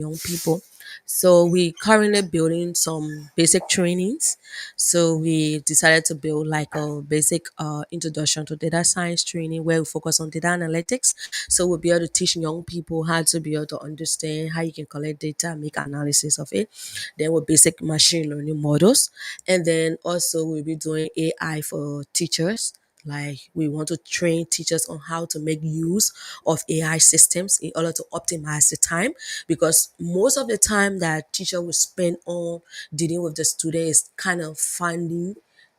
young people. So we currently building some basic trainings. So we decided to build like a basic introduction to data science training where we focus on data analytics. So we'll be able to teach young people how to be able to understand how you can collect data, make analysis of it. Then with basic machine learning models. And then also we'll be doing AI for teachers. Like we want to train teachers on how to make use of AI systems in order to optimize the time, because most of the time that teacher will spend on dealing with the student is kind of finding,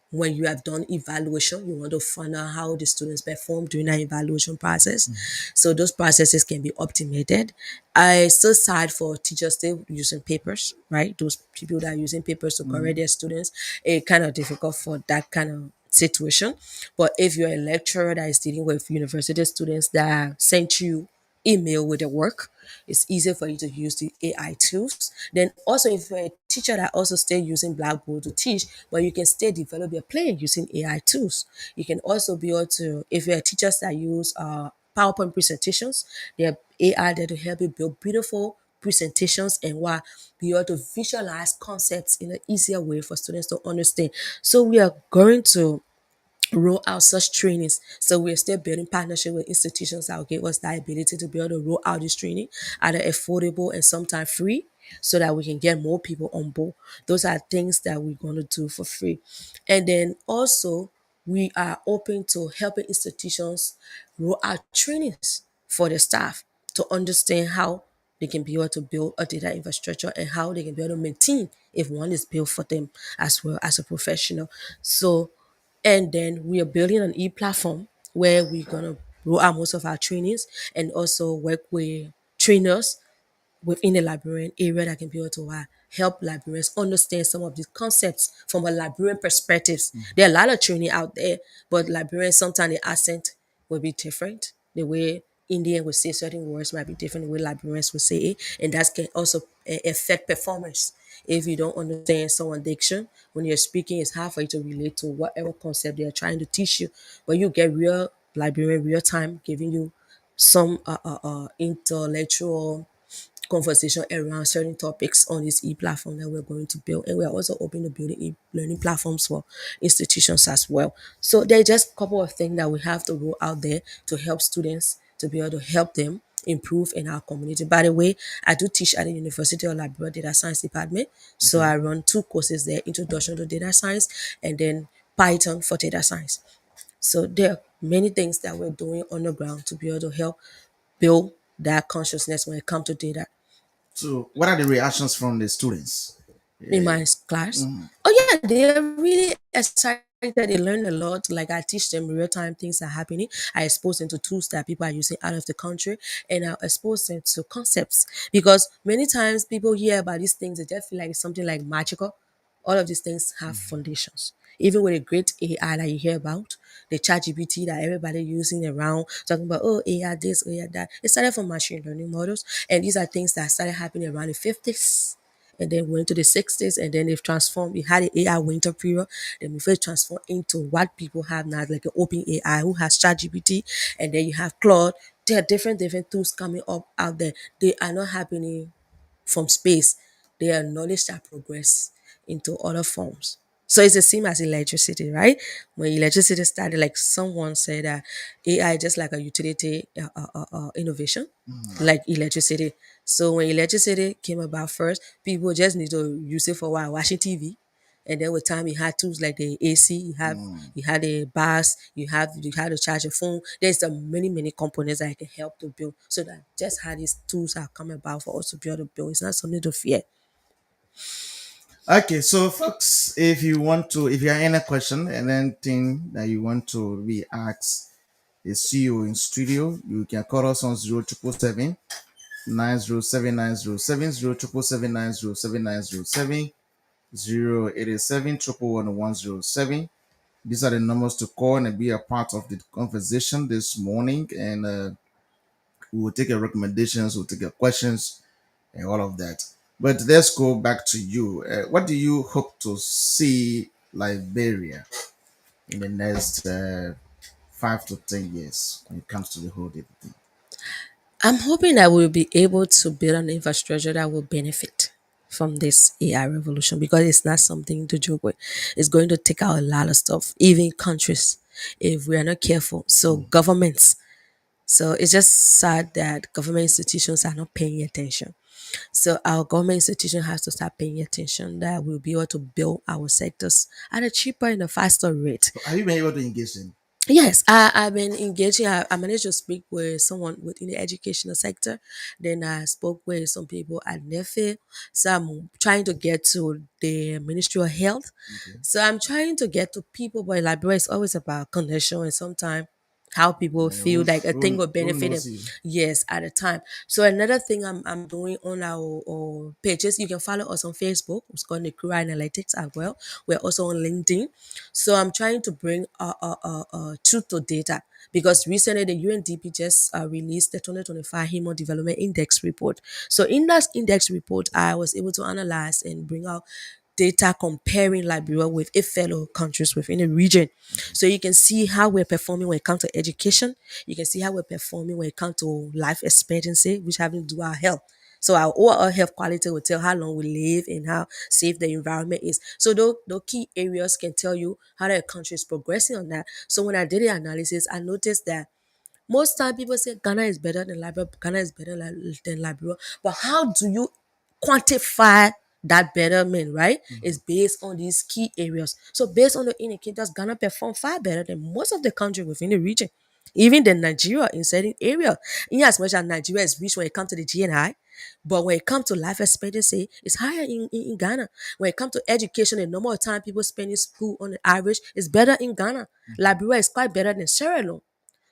when you have done evaluation, you want to find out how the students perform during that evaluation process. So those processes can be optimated. I still side for teachers still using papers, right? Those people that are using papers to correct their students, it kind of difficult for that kind of situation. But if you're a lecturer that is dealing with university students that sent you email with the work, it's easier for you to use the AI tools. Then also if you're a teacher that also still using Blackboard to teach, but you can still develop your plan using AI tools. You can also be able to, if you're teachers that use PowerPoint presentations, they have AI there to help you build beautiful presentations and what be able to visualize concepts in an easier way for students to understand. So we are going to roll out such trainings. So we're still building partnership with institutions that will give us that ability to be able to roll out this training at an affordable and sometimes free, so that we can get more people on board. Those are things that we're going to do for free. And then also we are open to helping institutions roll out trainings for the staff to understand how they can be able to build a data infrastructure and how they can be able to maintain if one is built for them as well as a professional. So, and then we are building an e-platform where we're gonna roll out most of our trainings and also work with trainers within the librarian area that can be able to help librarians understand some of these concepts from a librarian perspectives. There are a lot of training out there, but librarians sometimes the accent will be different. The way Indian will say certain words might be different the way librarians will say it, and that can also affect performance. If you don't understand someone's diction when you're speaking, it's hard for you to relate to whatever concept they are trying to teach you. But you get real librarian real time giving you some intellectual conversation around certain topics on this e-platform that we're going to build. And we're also open to building e-learning platforms for institutions as well. So there are just a couple of things that we have to roll out there to help students to be able to help them improve in our community. By the way, I do teach at the University of Liberia Data Science Department. So Okay. I run two courses there, Introduction to Data Science and then Python for Data Science. So there are many things that we're doing on the ground to be able to help build that consciousness when it comes to data So, what are the reactions from the students? in Yeah. my class. Oh yeah, they're really excited. They learn a lot. Like I teach them real time things are happening. I expose them to tools that people are using out of the country, and I expose them to concepts because many times people hear about these things, they just feel like it's something like magical. All of these things have foundations. Even with a great AI that you hear about, the chat GPT that everybody using around, talking about, oh, AI this, AI that. It started from machine learning models. And these are things that started happening around the 50s and then went to the 60s and then they've transformed. We had the AI winter period, then before it transformed into what people have now, like an open AI who has ChatGPT, and then you have Claude. There are different tools coming up out there. They are not happening from space. They are knowledge that progress into other forms. So it's the same as electricity, right? When electricity started, like someone said that AI just like a utility innovation, like electricity. So when electricity came about first, people just need to use it for a while, watching TV. And then with time, you had tools like the AC, you had a bus, you had to charge a phone. There's the many components that can help to build. So that just how these tools are coming about for us to be able to build. It's not something to fear. Okay, so folks, if you have any question and anything that you want to be asked, see you in studio, you can call us on 0777 907 087 11107. These are the numbers to call and be a part of the conversation this morning. And we will take your recommendations, we'll take your questions, and all of that. But let's go back to you. What do you hope to see Liberia in the next 5 to 10 years when it comes to the whole data thing? I'm hoping that we'll be able to build an infrastructure that will benefit from this AI revolution because it's not something to joke with. It's going to take out a lot of stuff, even countries, if we are not careful. So, governments. So, it's just sad that government institutions are not paying attention. So, our government institution has to start paying attention that we'll be able to build our sectors at a cheaper and a faster rate. So have you been able to engage them? Yes, I've been engaging. I managed to speak with someone within the educational sector. Then I spoke with some people at NEFE. So I'm trying to get to the Ministry of Health. Okay. So I'm trying to get to people, but Liberia is always about connection and sometimes how people Yeah, feel like a thing will who benefit them. knows you? Yes, at a time. So another thing I'm doing on our pages, you can follow us on Facebook. It's called Nikura Analytics as well. We're also on LinkedIn. So I'm trying to bring truth to data because recently the UNDP just released the 2025 Human Development Index report. So in that index report, I was able to analyze and bring out data comparing Liberia with its fellow countries within the region. So you can see how we're performing when it comes to education. You can see how we're performing when it comes to life expectancy, which having to do with our health. So our overall health quality will tell how long we live and how safe the environment is. So those key areas can tell you how the country is progressing on that. So when I did the analysis, I noticed that most time people say Ghana is better than Liberia, Ghana is better than Liberia. But how do you quantify that betterment, right? It's based on these key areas. So based on the indicators, Ghana perform far better than most of the country within the region. Even than Nigeria in certain area. In as much as Nigeria is rich when it comes to the GNI, but when it comes to life expectancy, it's higher in Ghana. When it comes to education, the number of time people spend in school on the average is better in Ghana. Liberia is quite better than Sierra Leone.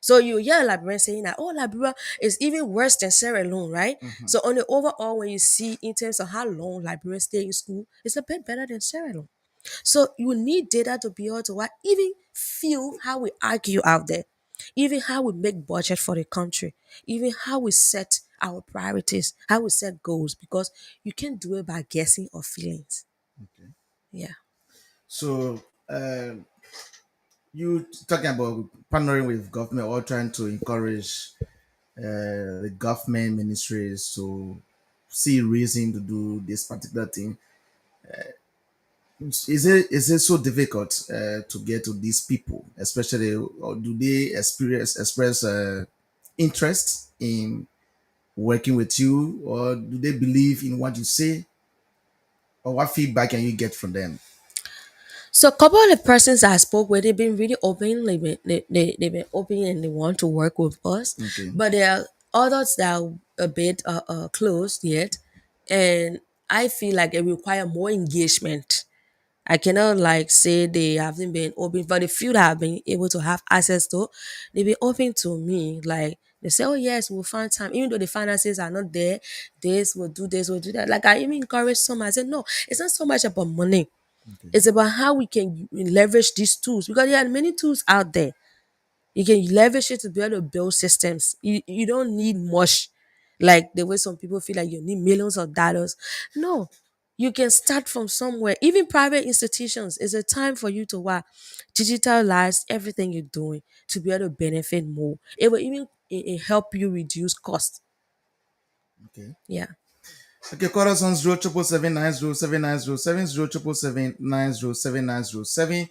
So you hear Liberian saying that, oh, Liberia is even worse than Sierra Leone, right? So on the overall, when you see in terms of how long Liberians stay in school, it's a bit better than Sierra Leone. So you need data to be able to what even feel how we argue out there, even how we make budget for the country, even how we set our priorities, how we set goals, because you can't do it by guessing or feelings. Okay. Yeah. So you talking about partnering with government or trying to encourage the government ministries to see reason to do this particular thing. Is it so difficult to get to these people, especially, or do they express interest in working with you, or do they believe in what you say, or what feedback can you get from them? So a couple of the persons I spoke with, they've been really open. They've been open and they want to work with us. Okay. But there are others that are a bit closed yet. And I feel like it require more engagement. I cannot like say they haven't been open, but the few that have been able to have access to, they've been open to me. Like they say, oh yes, we'll find time. Even though the finances are not there, this, we'll do that. Like I even encourage some. I said, no, it's not so much about money. Okay. It's about how we can leverage these tools because there are many tools out there. You can leverage it to be able to build systems. You don't need much, like the way some people feel like you need millions of dollars. No, you can start from somewhere. Even private institutions, it's a time for you to what digitalize everything you're doing to be able to benefit more. It will even help you reduce cost. Okay. Yeah. Okay, call us on 07779079070 077907907.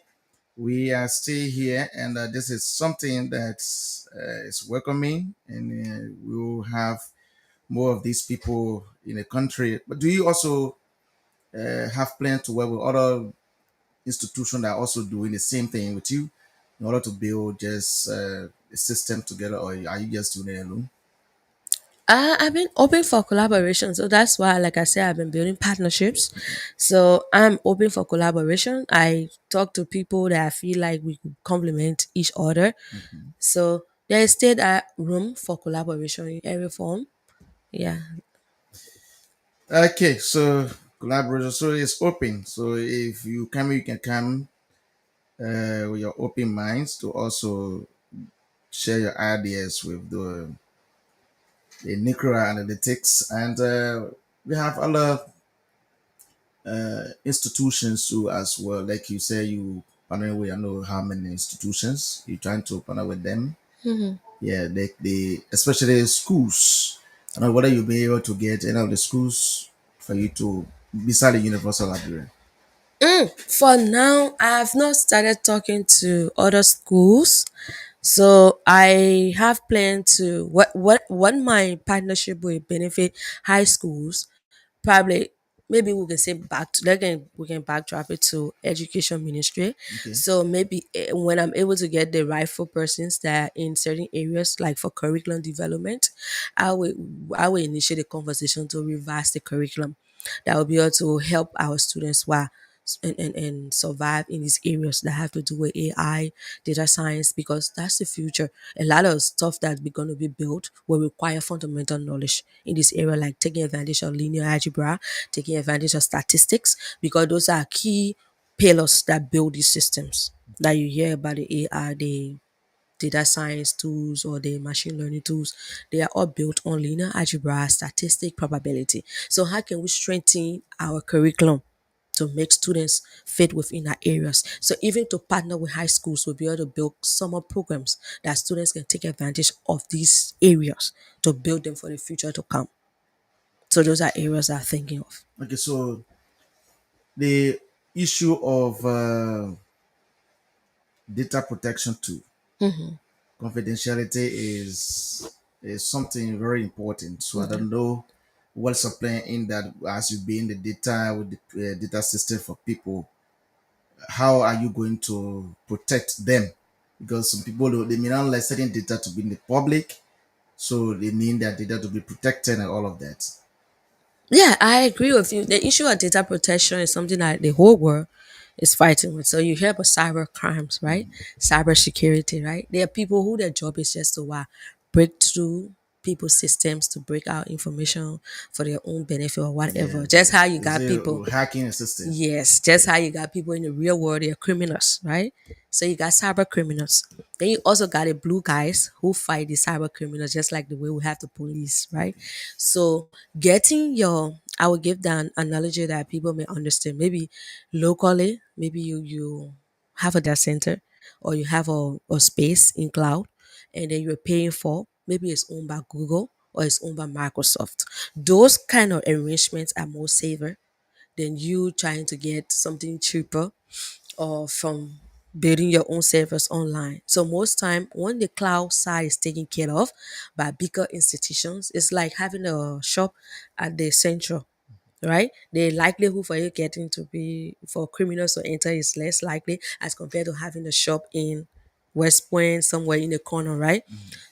We are still here, and this is something that is welcoming, and we will have more of these people in the country. But do you also have plans to work with other institutions that are also doing the same thing with you in order to build just a system together, or are you just doing it alone? I've been open for collaboration, so that's why, like I said, I've been building partnerships. So I'm open for collaboration. I talk to people that I feel like we could complement each other. So there is still that room for collaboration in every form. Yeah. Okay, so collaboration, so it's open. So if you come, you can come with your open minds to also share your ideas with the Nuclear Analytics, and we have other institutions too as well. Like you say, you partner with I know how many institutions you trying to partner with them. Yeah, they especially schools. I don't know whether you'll be able to get any of the schools for you to beside the universal library. For now, I have not started talking to other schools. So I have planned to what my partnership will benefit high schools. Probably maybe we can say back to again we can backtrack it to education ministry. Okay. So maybe when I'm able to get the rightful persons that are in certain areas like for curriculum development, I will I will initiate a conversation to revise the curriculum that will be able to help our students while and survive in these areas that have to do with AI, data science, because that's the future. A lot of stuff that's going to be built will require fundamental knowledge in this area, like taking advantage of linear algebra, taking advantage of statistics, because those are key pillars that build these systems that you hear about the AI, the data science tools or the machine learning tools. They are all built on linear algebra, statistic, probability. So how can we strengthen our curriculum to make students fit within our areas? So even to partner with high schools, we'll be able to build summer programs that students can take advantage of these areas to build them for the future to come. So those are areas I'm thinking of. Okay, so the issue of data protection too, confidentiality is something very important. So I Okay. don't know what's the plan in that as you be in the data with the data system for people. How are you going to protect them? Because some people they may not like certain data to be in the public, so they need their data to be protected and all of that. Yeah, I agree with you. The issue of data protection is something that the whole world is fighting with. So you hear about cyber crimes, right? Cyber security, right? There are people who their job is just to break through people's systems to break out information for their own benefit or Yeah, whatever. Just how you is got it people. hacking a system? Yes, just how you got people in the real world, they're criminals, right? So you got cyber criminals. Then you also got the blue guys who fight the cyber criminals, just like the way we have the police, right? So getting your, I would give that an analogy that people may understand. Maybe locally, maybe you have a data center or you have a space in cloud and then you're paying for, maybe it's owned by Google or it's owned by Microsoft. Those kind of arrangements are more safer than you trying to get something cheaper or from building your own servers online. So most time when the cloud side is taken care of by bigger institutions, it's like having a shop at the central, right? The likelihood for you getting to be for criminals to enter is less likely as compared to having a shop in West Point somewhere in the corner, right?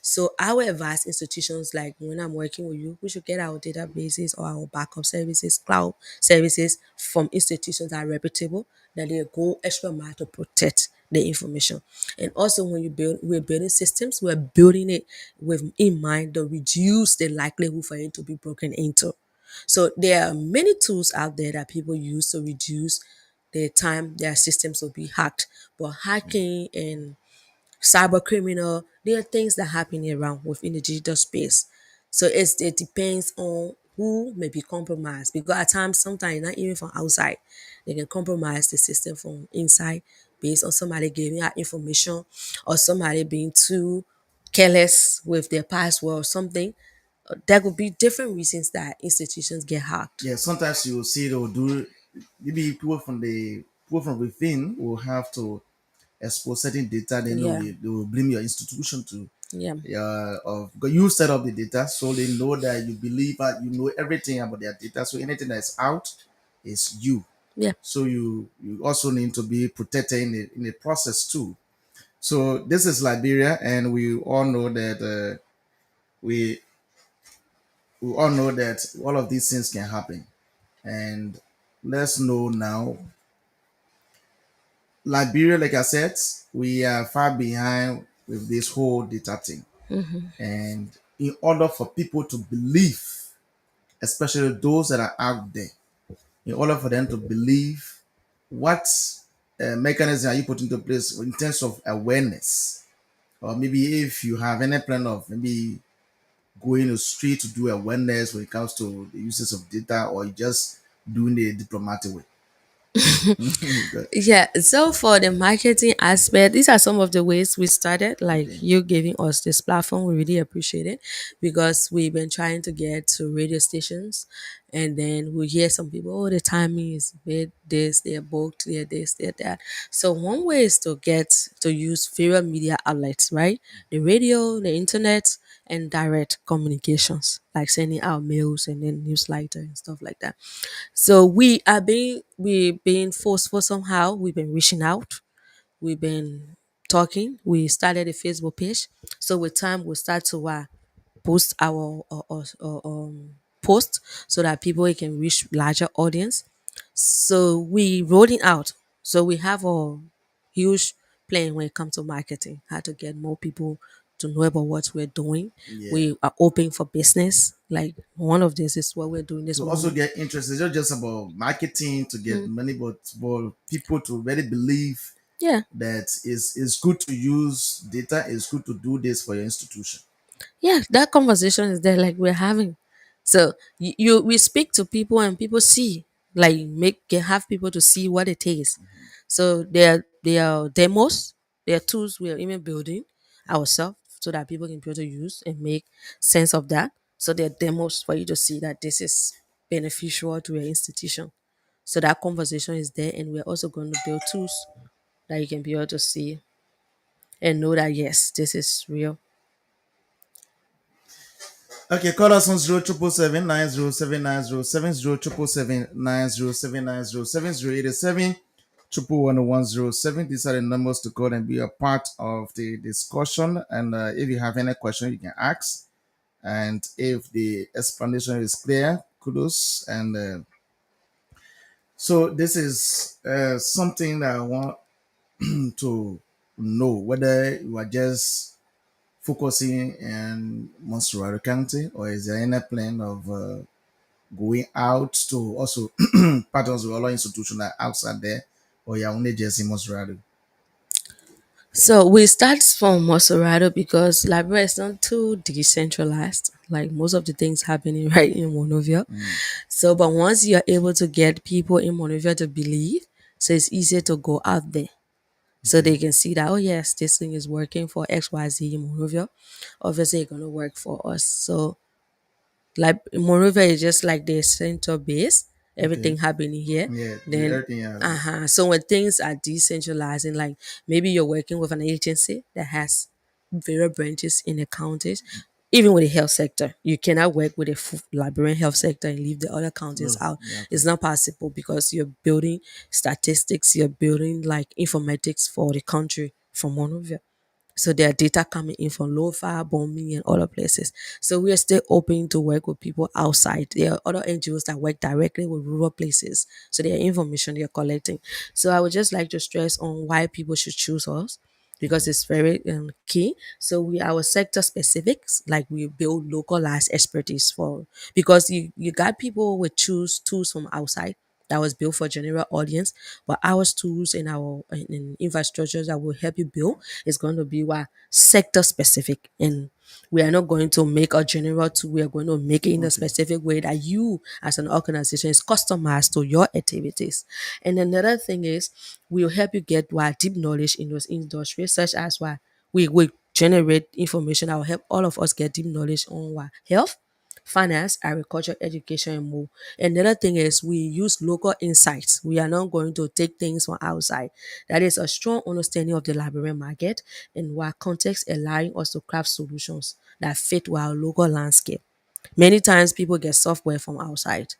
So I would advise institutions like when I'm working with you, we should get our databases or our backup services, cloud services from institutions that are reputable, that they go extra mile to protect the information. And also when we're building systems, we're building it with in mind to reduce the likelihood for it to be broken into. So there are many tools out there that people use to reduce the time their systems will be hacked. But hacking and cyber criminal, there are things that happen around within the digital space. So it depends on who may be compromised because at times, sometimes not even from outside, they can compromise the system from inside based on somebody giving out information or somebody being too careless with their password or something. There could be different reasons that institutions get hacked. Yeah, sometimes you will see they'll do maybe people from within will have to expose certain data, then Yeah, they will blame your institution to yeah, of because you set up the data, so they know that you believe that you know everything about their data. So anything that's out is you. yeah. So you also need to be protected in the process too. So this is Liberia, and we all know that we we all know that all of these things can happen. And let's know now, Liberia, like I said, we are far behind with this whole data thing. And in order for people to believe, especially those that are out there, in order for them to believe, what mechanism are you putting into place in terms of awareness? Or maybe if you have any plan of maybe going straight to do awareness when it comes to the uses of data, or just doing it the diplomatic way. Good. Yeah, so for the marketing aspect, these are some of the ways we started. Like Okay. you giving us this platform, we really appreciate it because we've been trying to get to radio stations, and then we hear some people, oh, the timing is bit this, they're booked, they're this, they're that. So one way is to get to use various media outlets, right? The radio, the internet, and direct communications, like sending out mails and then newsletter and stuff like that. So we've been forceful somehow. We've been reaching out. We've been talking. We started a Facebook page. So with time we'll start to post our post so that people can reach larger audience. So we rolling out. So we have a huge plan when it comes to marketing, how to get more people to know about what we're doing. Yeah. We are open for business. Like one of this is what we're doing this To also morning. get interest, it's not just about marketing to get money, but for people to really believe Yeah. that it's good to use data, it's good to do this for your institution. Yeah, that conversation is there like we're having. So you we speak to people and people see, like make can have people to see what it is. So there are demos, there are tools we are even building ourselves so that people can be able to use and make sense of that. So there are demos for you to see that this is beneficial to your institution. So that conversation is there, and we're also going to build tools that you can be able to see and know that yes, this is real. Okay, call us on 07779079070 077907907 11107. These are the numbers to call and be a part of the discussion. And if you have any question, you can ask. And if the explanation is clear, kudos. And so this is something that I want to know whether you are just focusing in Montserrat County, or is there any plan of going out to also partners with other institutions that are outside there, or you're only just in Montserrat? So we start from Maserado because Liberia is not too decentralized. Like most of the things happening right in Monrovia. So, but once you're able to get people in Monrovia to believe, so it's easier to go out there. So Okay. they can see that, oh yes, this thing is working for XYZ in Monrovia. Obviously it's gonna work for us. So like moreover it's just like the center base, Okay. everything happening here. Yeah, the Then everything has it. uh-huh, so when things are decentralizing, like maybe you're working with an agency that has various branches in the counties, even with the health sector you cannot work with a Liberian health sector and leave the other counties No, out. yeah, okay. It's not possible because you're building statistics, you're building like informatics for the country from Monrovia. So there are data coming in from Lofa, Bombing, and other places. So we are still open to work with people outside. There are other NGOs that work directly with rural places. So their information they're collecting. So I would just like to stress on why people should choose us because it's very key. So we our sector specifics, like we build localized expertise for because you got people with choose tools from outside that was built for general audience, but our tools and our and infrastructures that will help you build is going to be what sector specific, and we are not going to make a general tool. We are going to make it in a Okay. specific way that you as an organization is customized to your activities. And another thing is we will help you get what deep knowledge in those industries, such as what we will generate information that will help all of us get deep knowledge on what health, finance, agriculture, education, and more. Another thing is we use local insights. We are not going to take things from outside. That is a strong understanding of the Liberian market and what context allowing us to craft solutions that fit with our local landscape. Many times people get software from outside,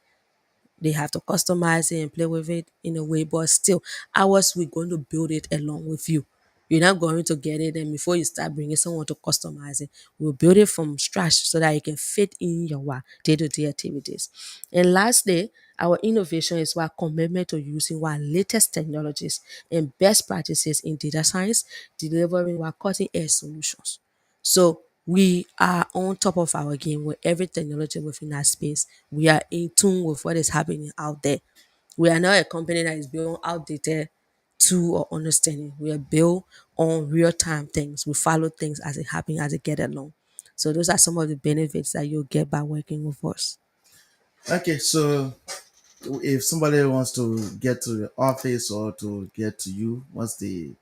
they have to customize it and play with it in a way, but still, ours, we're going to build it along with you. You're not going to get it, and before you start bringing someone to customize it, we'll build it from scratch so that it can fit in your day-to-day activities. And lastly, our innovation is our commitment to using our latest technologies and best practices in data science, delivering our cutting-edge solutions. So we are on top of our game with every technology within that space. We are in tune with what is happening out there. We are not a company that is built on outdated tool or understanding. We are built on real time things. We follow things as it happens, as it get along. So those are some of the benefits that you'll get by working with us. Okay, so if somebody wants to get to the office or to get to you, what's the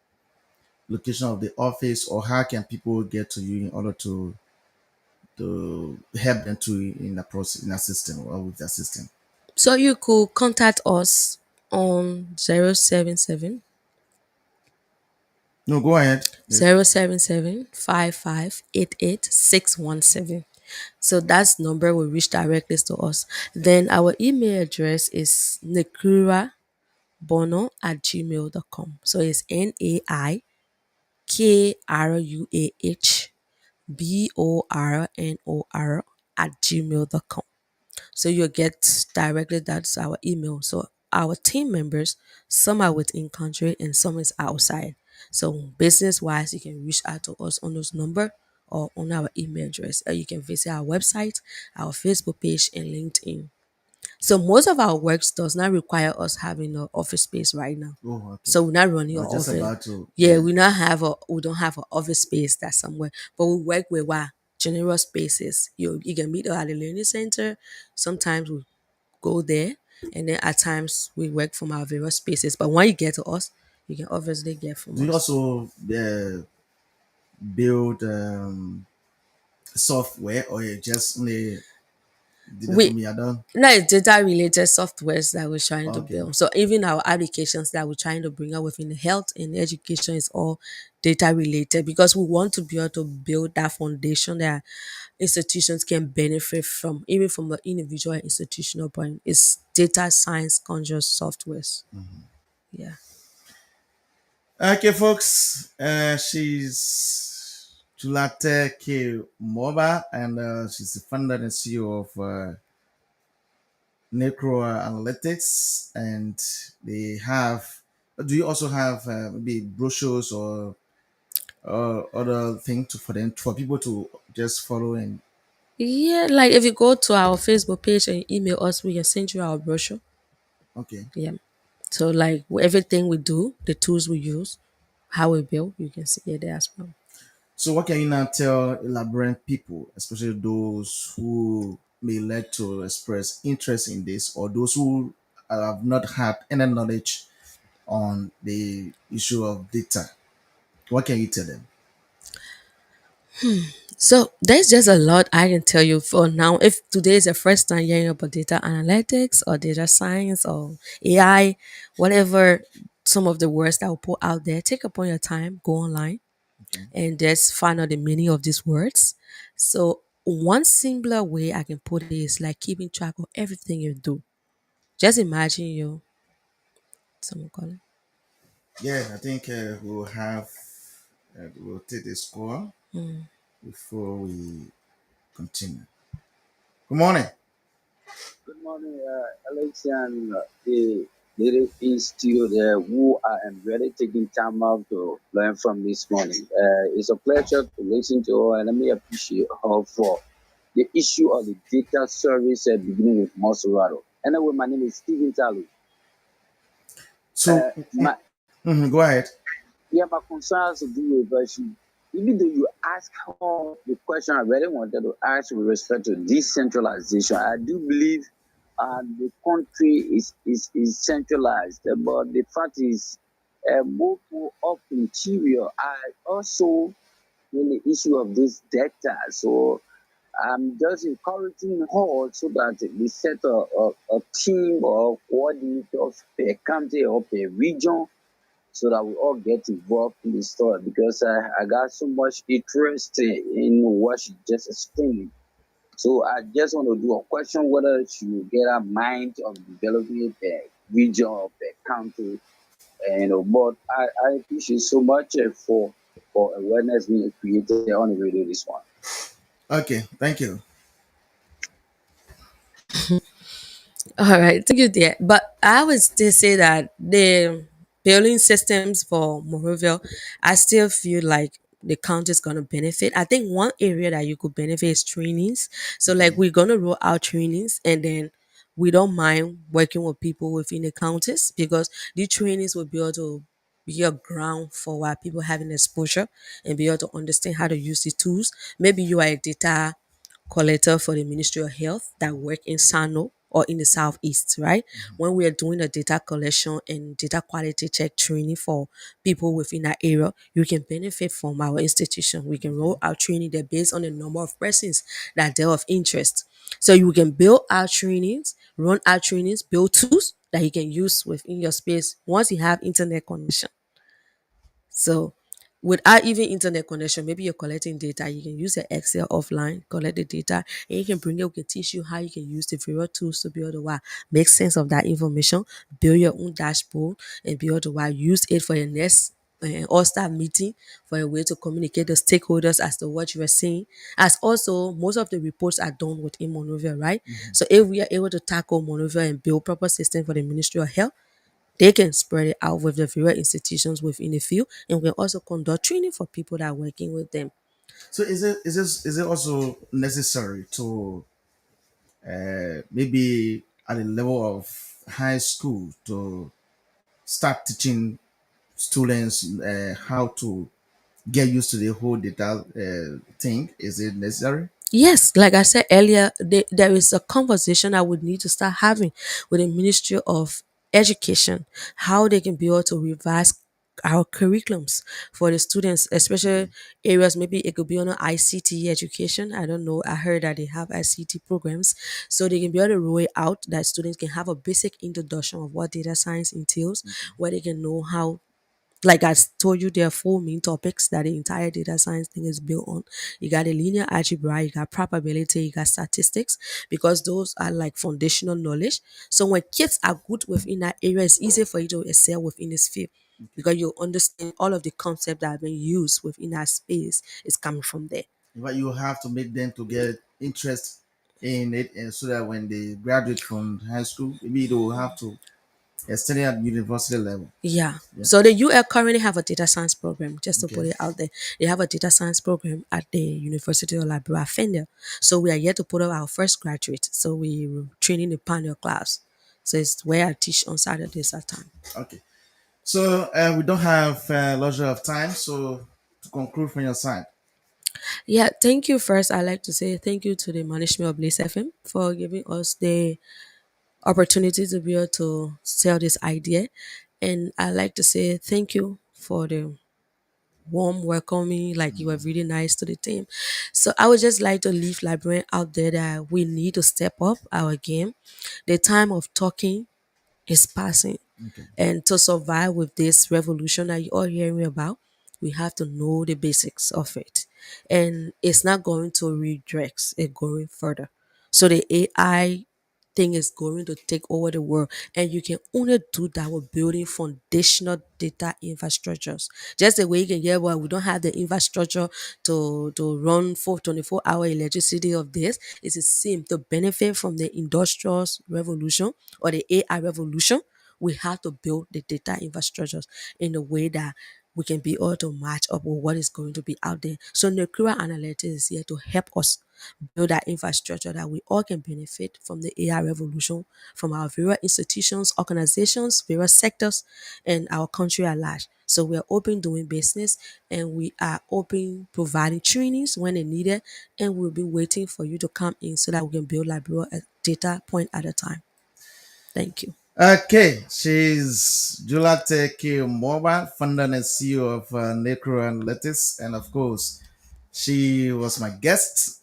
location of the office, or how can people get to you in order to help them to in the process in the system or with the system? So you could contact us on 077 No, go ahead. Yes. 077 So that's number will reach directly to us. Then our email address is nekrurabono@gmail.com. So it's NAIKRUAHBORNOR at you'll get directly that's our email. So our team members, some are within country and some is outside. So business wise, you can reach out to us on those number or on our email address. Or you can visit our website, our Facebook page, and LinkedIn. So most of our works does not require us having an office space right now. Oh, okay. So we're not running I an was just office. about to, Yeah, we don't have an office space that's somewhere. But we work with what general spaces. You can meet us at the learning center. Sometimes we go there, and then at times we work from our various spaces. But when you get to us, you can obviously get from do you us. also build software, or you just only did that for We me? I done. No, it's data related softwares that we're trying to Okay. build. So even our applications that we're trying to bring out within the health and education is all data related because we want to be able to build that foundation that institutions can benefit from, even from the individual and institutional point. It's data science conscious softwares. Yeah. Okay, folks. She's Chulate K. Moba, and she's the founder and CEO of Necro Analytics. And they have. Do you also have maybe brochures or other thing to for them for people to just follow and Yeah, like if you go to our Facebook page and email us, we can send you our brochure. okay. Yeah. So like everything we do, the tools we use, how we build, you can see it there as well. So what can you now tell elaborate people, especially those who may like to express interest in this, or those who have not had any knowledge on the issue of data? What can you tell them? So there's just a lot I can tell you for now. If today is the first time hearing about data analytics or data science or AI, whatever some of the words that will put out there, take upon your time, go online Okay. and just find out the meaning of these words. So one simpler way I can put it is like keeping track of everything you do. Just imagine you someone calling. Yeah, I think we'll have we'll take the score before we continue. Good morning. Good morning, Alex and the lady in studio there who I am really taking time out to learn from this morning. It's a pleasure to listen to her and let me appreciate her for the issue of the data service beginning with Maserado. Anyway, my name is Stephen Talu. So My go ahead. Yeah, my concerns to do with version. Even though you ask her the question I really wanted to ask with respect to decentralization, I do believe the country is centralized, but the fact is, both of interior are also in the issue of this data. So I'm just encouraging her so that we set a team or coordinators per county or per region so that we all get involved in the story because I got so much interest in what she just explained. So I just want to do a question whether she will get her mind of developing a region or a country. And, but I appreciate so much for awareness being created on the radio this one. Okay, thank you. All right, thank you, dear. But I would still say that the building systems for Morovia, I still feel like the county is going to benefit. I think one area that you could benefit is trainings. So, like, Okay. we're going to roll out trainings and then we don't mind working with people within the counties because the trainings will be able to be a ground for why people having exposure and be able to understand how to use the tools. Maybe you are a data collector for the Ministry of Health that work in Sano or in the southeast, right? When we are doing a data collection and data quality check training for people within that area, you can benefit from our institution. We can roll out training there based on the number of persons that are of interest. So you can build our trainings, run our trainings, build tools that you can use within your space once you have internet connection. So without even internet connection, maybe you're collecting data, you can use your Excel offline, collect the data, and you can bring it, we can teach you how you can use the various tools to be able to make sense of that information, build your own dashboard, and be able to use it for your next all-star meeting for a way to communicate the stakeholders as to what you are saying. As also, most of the reports are done within Monrovia, right? So if we are able to tackle Monrovia and build proper system for the Ministry of Health, they can spread it out with the various institutions within the field, and we can also conduct training for people that are working with them. So is it also necessary to maybe at the level of high school to start teaching students how to get used to the whole data thing? Is it necessary? Yes, like I said earlier, there is a conversation I would need to start having with the Ministry of Education, how they can be able to revise our curriculums for the students, especially areas. Maybe it could be on ICT education. I don't know. I heard that they have ICT programs, so they can be able to roll it out that students can have a basic introduction of what data science entails, where they can know how, like I told you, there are four main topics that the entire data science thing is built on. You got a linear algebra, you got probability, you got statistics, because those are like foundational knowledge. So when kids are good within that area, it's easy for you to excel within this field because you understand all of the concepts that have been used within that space is coming from there. But you have to make them to get interest in it, and so that when they graduate from high school, maybe they will have to study at university level. Yeah. Yeah. So the UL currently have a data science program, just to Okay. put it out there. They have a data science program at the University of Labrador Fender. So we are yet to put up our first graduate. So we were training the panel class. So it's where I teach on Saturdays at time. Okay. So we don't have luxury of time. So to conclude from your side. Yeah, thank you. First, I'd like to say thank you to the management of Blaze FM for giving us the opportunity to be able to sell this idea. And I'd like to say thank you for the warm welcoming, like you were really nice to the team. So I would just like to leave librarian out there that we need to step up our game. The time of talking is passing. Okay. And to survive with this revolution that you're all hearing about, we have to know the basics of it. And it's not going to redirect it going further. So the AI thing is going to take over the world. And you can only do that with building foundational data infrastructures. Just the way you can hear, well, we don't have the infrastructure to run for 24-hour electricity of this. It's the same to benefit from the industrial revolution or the AI revolution. We have to build the data infrastructures in a way that we can be able to match up with what is going to be out there. So Nuclear Analytics is here to help us build that infrastructure that we all can benefit from the AI revolution, from our various institutions, organizations, various sectors, and our country at large. So we're open doing business, and we are open providing trainings when they need it, and we'll be waiting for you to come in so that we can build Libera a data point at a time. Thank you. Okay, she's Julate K. Moba, founder and CEO of Necro Analytics, and of course, she was my guest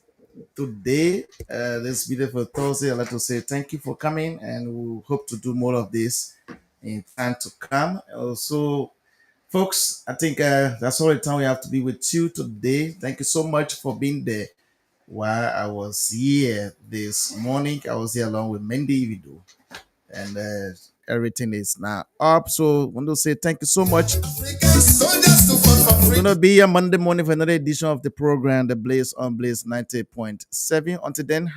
today. This beautiful Thursday. I'd like to say thank you for coming, and we hope to do more of this in time to come. Also, folks, I think that's all the time we have to be with you today. Thank you so much for being there while I was here this morning. I was here along with Mendy Vido, and everything is now up. So I want to say thank you so much. It's gonna be a Monday morning for another edition of the program, The Blaze on Blaze 90.7. Until then,